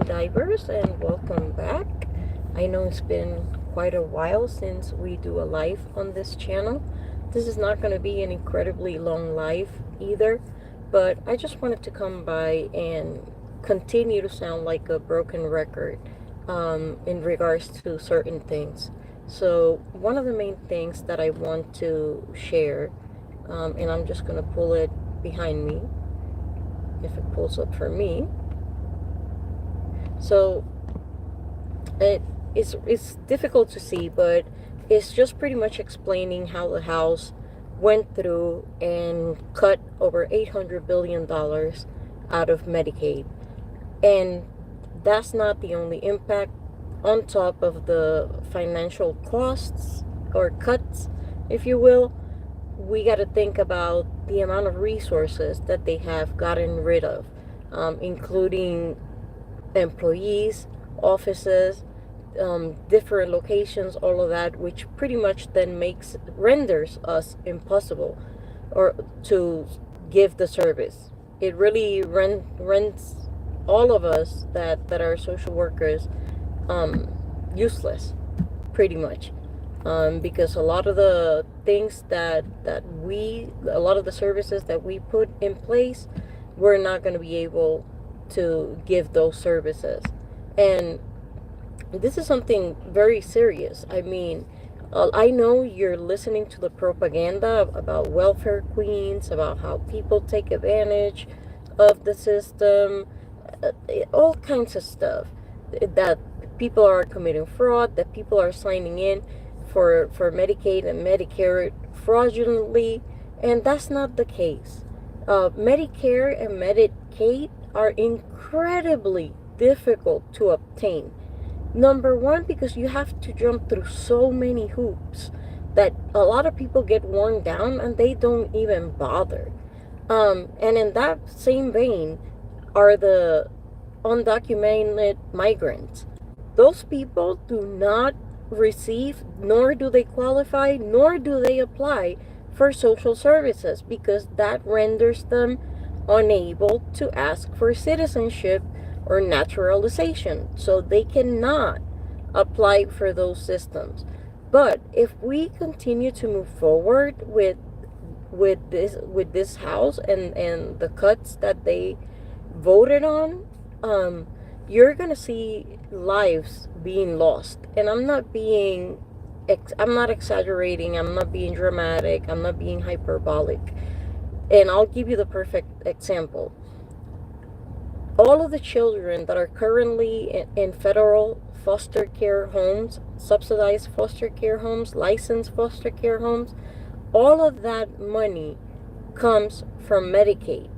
neurodiverse, and welcome back. I know it's been quite a while since we do a live on this channel. This is not going to be an incredibly long live either, but I just wanted to come by and continue to sound like a broken record in regards to certain things. So one of the main things that I want to share, and I'm just going to pull it behind me if it pulls up for me. So it's difficult to see, but it's just pretty much explaining how the House went through and cut over $800 billion out of Medicaid. And that's not the only impact. On top of the financial costs or cuts, if you will, we got to think about the amount of resources that they have gotten rid of, including employees, offices, different locations, all of that, which pretty much then renders us impossible or to give the service. It really rents all of us that are social workers useless, pretty much, because a lot of the things a lot of the services that we put in place, we're not going to be able to give those services. And this is something very serious. I mean, I know you're listening to the propaganda about welfare queens, about how people take advantage of the system, all kinds of stuff, that people are committing fraud, that people are signing in for Medicaid and Medicare fraudulently, and that's not the case. Medicare and Medicaid are incredibly difficult to obtain. Number one, because you have to jump through so many hoops that a lot of people get worn down and they don't even bother. And in that same vein are the undocumented migrants. Those people do not receive, nor do they qualify, nor do they apply for social services, because that renders them unable to ask for citizenship or naturalization. So they cannot apply for those systems. But if we continue to move forward with this house and the cuts that they voted on, you're gonna see lives being lost. And I'm not exaggerating, I'm not being dramatic, I'm not being hyperbolic. And I'll give you the perfect example. All of the children that are currently in federal foster care homes, subsidized foster care homes, licensed foster care homes, all of that money comes from Medicaid.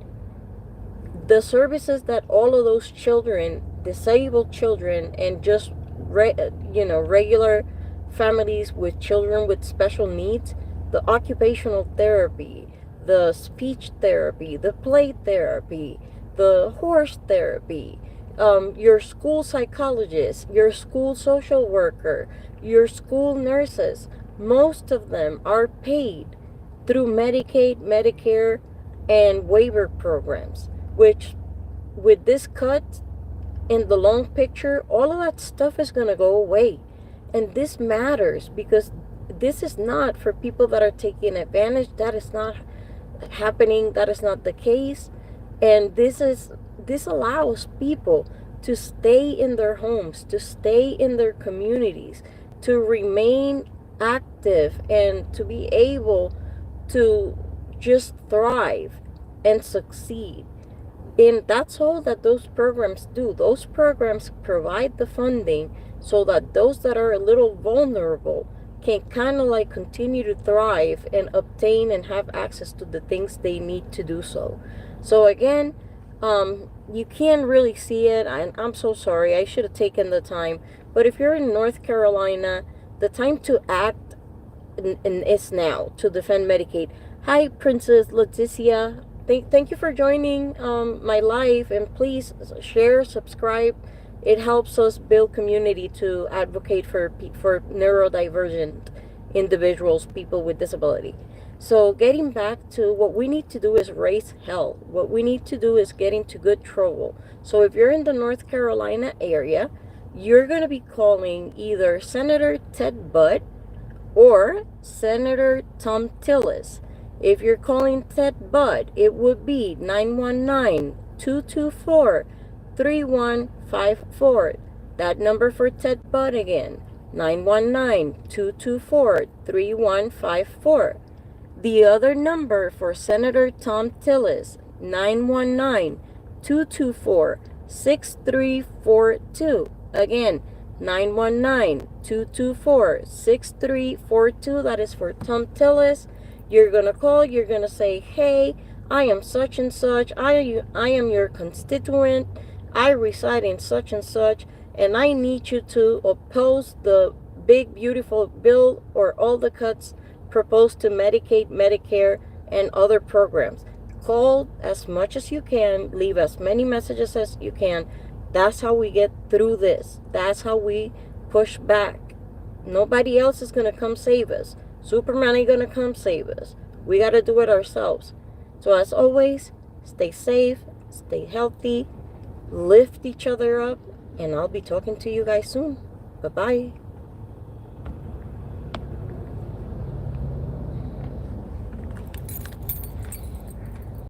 The services that all of those children, disabled children, and just regular families with children with special needs, the occupational therapy, the speech therapy, the play therapy, the horse therapy, your school psychologist, your school social worker, your school nurses, most of them are paid through Medicaid, Medicare, and waiver programs, which with this cut, in the long picture, all of that stuff is going to go away. And this matters because this is not for people that are taking advantage. That is not happening. That is not the case. And this allows people to stay in their homes, to stay in their communities, to remain active, and to be able to just thrive and succeed. And that's all that those programs do. Those programs provide the funding so that those that are a little vulnerable can kind of like continue to thrive and obtain and have access to the things they need to do so. So again, you can't really see it. I'm so sorry. I should have taken the time. But if you're in North Carolina, the time to act is now to defend Medicaid. Hi, Princess Leticia. Thank you for joining my live, and please share, subscribe. It helps us build community to advocate for neurodivergent individuals, people with disability. So getting back to what we need to do is raise hell. What we need to do is get into good trouble. So if you're in the North Carolina area, you're going to be calling either Senator Ted Budd or Senator Tom Tillis. If you're calling Ted Budd, it would be 919-224-3154. That number for Ted Budd again, 919-224-3154. The other number for Senator Tom Tillis, 919-224-6342. Again, 919-224-6342. That is for Tom Tillis. You're going to call, you're going to say, hey, I am such and such. I am your constituent. I reside in such and such. And I need you to oppose the big, beautiful bill or all the cuts proposed to Medicaid, Medicare, and other programs. Call as much as you can. Leave as many messages as you can. That's how we get through this. That's how we push back. Nobody else is going to come save us. Superman ain't going to come save us. We got to do it ourselves. So as always, stay safe, stay healthy, lift each other up, and I'll be talking to you guys soon. Bye-bye.